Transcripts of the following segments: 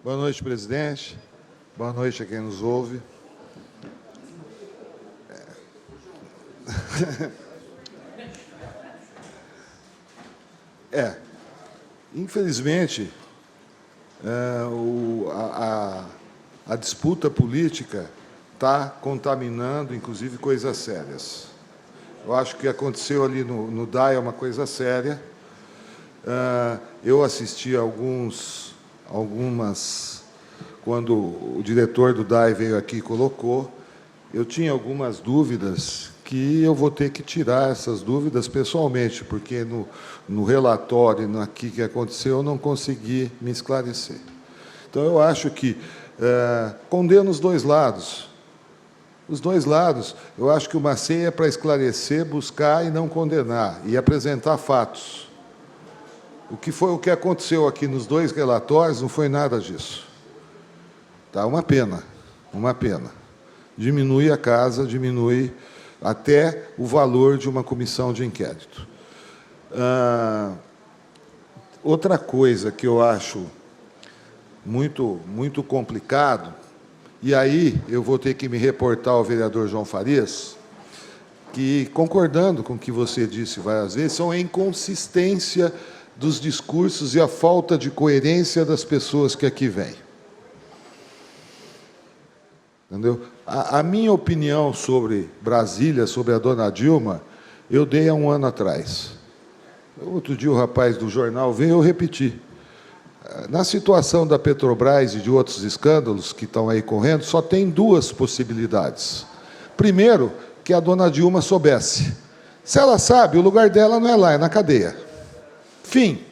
Boa noite, presidente. Boa noite a quem nos ouve. Infelizmente, a disputa política está contaminando, inclusive, coisas sérias. Eu acho que o que aconteceu ali no DAI é uma coisa séria. Eu assisti algumas, quando o diretor do DAI veio aqui e colocou, eu tinha algumas dúvidas que eu vou ter que tirar essas dúvidas pessoalmente, porque no relatório, aqui que aconteceu, eu não consegui me esclarecer. Então, eu acho que condeno os dois lados. Os dois lados, eu acho que o MACEI é para esclarecer, buscar e não condenar, e apresentar fatos. O que aconteceu aqui nos dois relatórios não foi nada disso. Tá? Uma pena, uma pena. Diminui a casa, diminui até o valor de uma comissão de inquérito. Outra coisa que eu acho muito complicado, e aí eu vou ter que me reportar ao vereador João Farias, que, concordando com o que você disse várias vezes, são a inconsistência dos discursos e a falta de coerência das pessoas que aqui vêm. Entendeu? A minha opinião sobre Brasília, sobre a dona Dilma, eu dei há um ano atrás. Outro dia o rapaz do jornal veio, eu repeti. Na situação da Petrobras e de outros escândalos que estão aí correndo, só tem duas possibilidades. Primeiro, que a dona Dilma soubesse. Se ela sabe, o lugar dela não é lá, é na cadeia. Fim.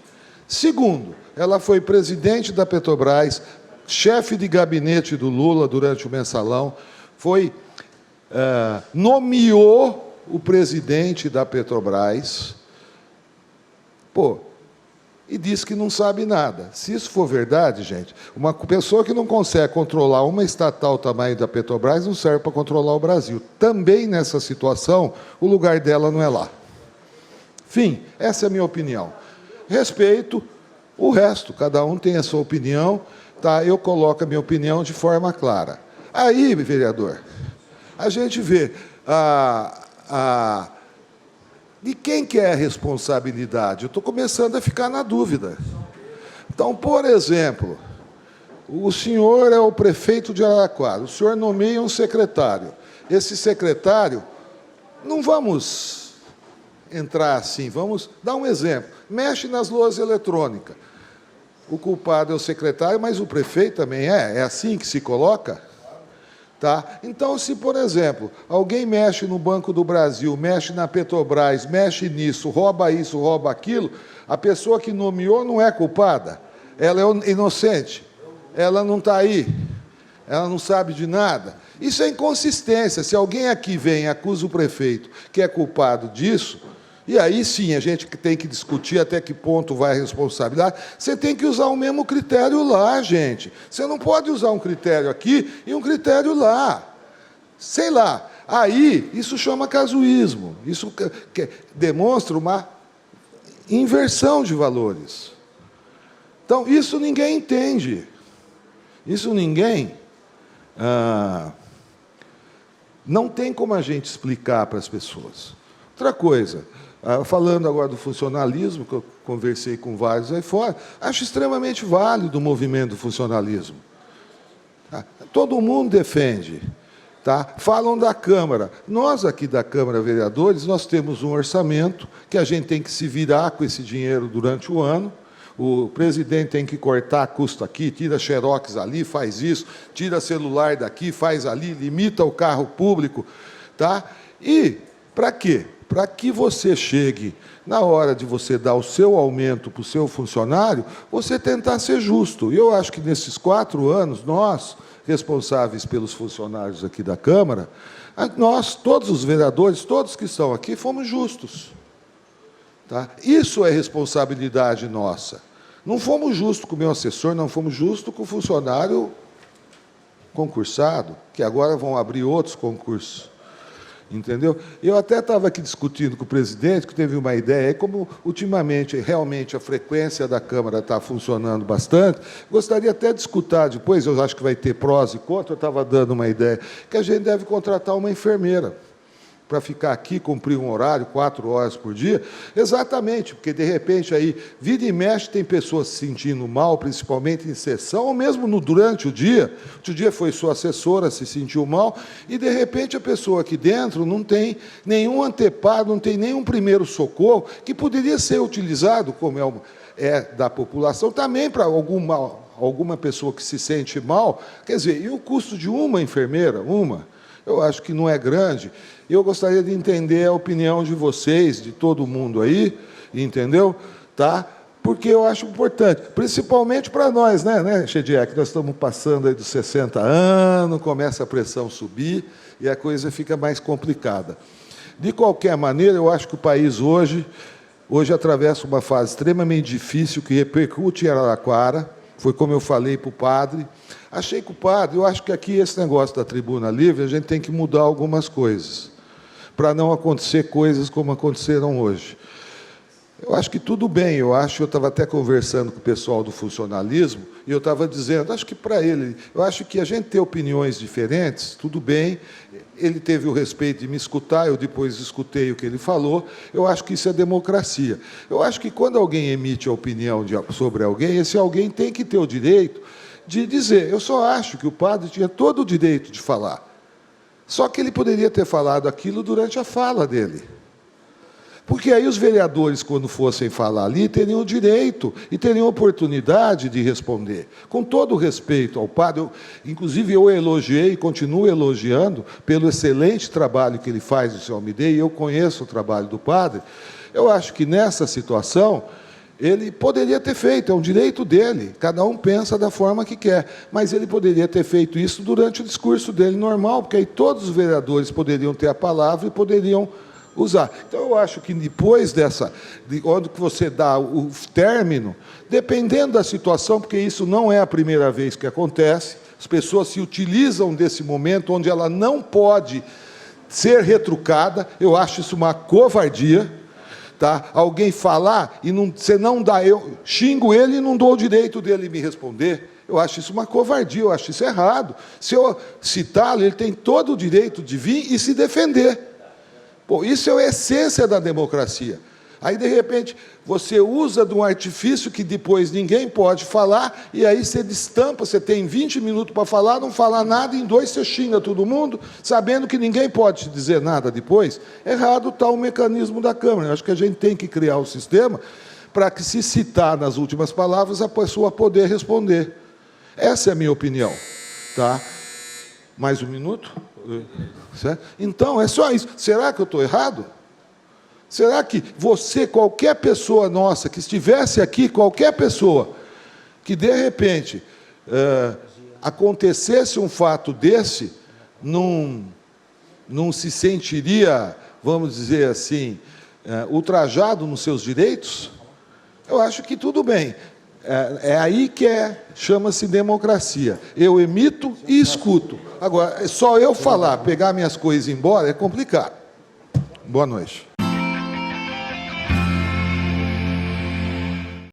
Segundo, ela foi presidente da Petrobras, chefe de gabinete do Lula durante o mensalão, nomeou o presidente da Petrobras, e disse que não sabe nada. Se isso for verdade, gente, uma pessoa que não consegue controlar uma estatal tamanho da Petrobras não serve para controlar o Brasil. Também nessa situação, o lugar dela não é lá. Fim, essa é a minha opinião. Respeito o resto, cada um tem a sua opinião, tá? Eu coloco a minha opinião de forma clara. Aí, vereador, a gente vê de quem que é a responsabilidade? Eu estou começando a ficar na dúvida. Então, por exemplo, o senhor é o prefeito de Araraquara, o senhor nomeia um secretário. Esse secretário, não vamos entrar assim, vamos dar um exemplo. Mexe nas louças eletrônicas. O culpado é o secretário, mas o prefeito também é. É assim que se coloca? Tá? Então, se, por exemplo, alguém mexe no Banco do Brasil, mexe na Petrobras, mexe nisso, rouba isso, rouba aquilo, a pessoa que nomeou não é culpada? Ela é inocente? Ela não está aí? Ela não sabe de nada? Isso é inconsistência. Se alguém aqui vem e acusa o prefeito que é culpado disso, e aí sim a gente tem que discutir até que ponto vai a responsabilidade. Você tem que usar o mesmo critério lá, gente. Você não pode usar um critério aqui e um critério lá. Sei lá. Aí, isso chama casuísmo. Isso demonstra uma inversão de valores. Então, isso ninguém entende. Isso ninguém... não tem como a gente explicar para as pessoas. Outra coisa... falando agora do funcionalismo, que eu conversei com vários aí fora, acho extremamente válido o movimento do funcionalismo. Todo mundo defende. Tá? Falam da Câmara. Nós, aqui da Câmara Vereadores, nós temos um orçamento que a gente tem que se virar com esse dinheiro durante o ano. O presidente tem que cortar custo aqui, tira xerox ali, faz isso, tira celular daqui, faz ali, limita o carro público. Tá? E, para quê? Para que você chegue, na hora de você dar o seu aumento para o seu funcionário, você tentar ser justo. E eu acho que, nesses 4 anos, nós, responsáveis pelos funcionários aqui da Câmara, nós, todos os vereadores, todos que estão aqui, fomos justos. Tá? Isso é responsabilidade nossa. Não fomos justos com o meu assessor, não fomos justos com o funcionário concursado, que agora vão abrir outros concursos. Entendeu? Eu até estava aqui discutindo com o presidente, que teve uma ideia, e como ultimamente, realmente, a frequência da Câmara está funcionando bastante, gostaria até de escutar depois, eu acho que vai ter prós e contras, eu estava dando uma ideia, que a gente deve contratar uma enfermeira para ficar aqui, cumprir um horário, 4 horas por dia, exatamente, porque, de repente, aí, vira e mexe, tem pessoas se sentindo mal, principalmente em sessão, ou mesmo durante o dia foi sua assessora, se sentiu mal, e, de repente, a pessoa aqui dentro não tem nenhum anteparo, não tem nenhum primeiro socorro, que poderia ser utilizado, como é da população, também para alguma pessoa que se sente mal. Quer dizer, e o custo de uma enfermeira, eu acho que não é grande. Eu gostaria de entender a opinião de vocês, de todo mundo aí, entendeu? Tá? Porque eu acho importante, principalmente para nós, né, Chediek, que nós estamos passando aí dos 60 anos, começa a pressão subir e a coisa fica mais complicada. De qualquer maneira, eu acho que o país hoje atravessa uma fase extremamente difícil que repercute em Araraquara. Foi como eu falei para o padre. Achei que o padre, eu acho que aqui esse negócio da tribuna livre, a gente tem que mudar algumas coisas, para não acontecer coisas como aconteceram hoje. Eu acho que tudo bem, eu estava até conversando com o pessoal do funcionalismo, e eu estava dizendo, acho que para ele, eu acho que a gente ter opiniões diferentes, tudo bem, ele teve o respeito de me escutar, eu depois escutei o que ele falou, eu acho que isso é democracia. Eu acho que quando alguém emite a opinião sobre alguém, esse alguém tem que ter o direito de dizer. Eu só acho que o padre tinha todo o direito de falar, só que ele poderia ter falado aquilo durante a fala dele. Porque aí os vereadores, quando fossem falar ali, teriam o direito e teriam oportunidade de responder. Com todo o respeito ao padre, inclusive eu elogiei e continuo elogiando pelo excelente trabalho que ele faz no seu Almidei, e eu conheço o trabalho do padre. Eu acho que nessa situação ele poderia ter feito, é um direito dele, cada um pensa da forma que quer, mas ele poderia ter feito isso durante o discurso dele normal, porque aí todos os vereadores poderiam ter a palavra e poderiam usar. Então, eu acho que depois onde você dá o término, dependendo da situação, porque isso não é a primeira vez que acontece, as pessoas se utilizam desse momento onde ela não pode ser retrucada, eu acho isso uma covardia, tá? Alguém falar e você não dá, eu xingo ele e não dou o direito dele me responder. Eu acho isso uma covardia, eu acho isso errado. Se eu citá-lo, ele tem todo o direito de vir e se defender. Pô, isso é a essência da democracia. Aí, de repente, você usa de um artifício que depois ninguém pode falar, e aí você destampa, você tem 20 minutos para falar, não fala nada, em 2 você xinga todo mundo, sabendo que ninguém pode te dizer nada depois. Errado está o mecanismo da Câmara. Eu acho que a gente tem que criar um sistema para que, se citar nas últimas palavras, a pessoa poder responder. Essa é a minha opinião. Tá? Mais um minuto? Certo? Então, é só isso. Será que eu estou errado? Será que você, qualquer pessoa nossa, que estivesse aqui, qualquer pessoa, que de repente acontecesse um fato desse, não se sentiria, vamos dizer assim, ultrajado nos seus direitos? Eu acho que tudo bem. É aí que chama-se democracia. Eu emito e escuto. Agora, só eu falar, pegar minhas coisas e ir embora, é complicado. Boa noite.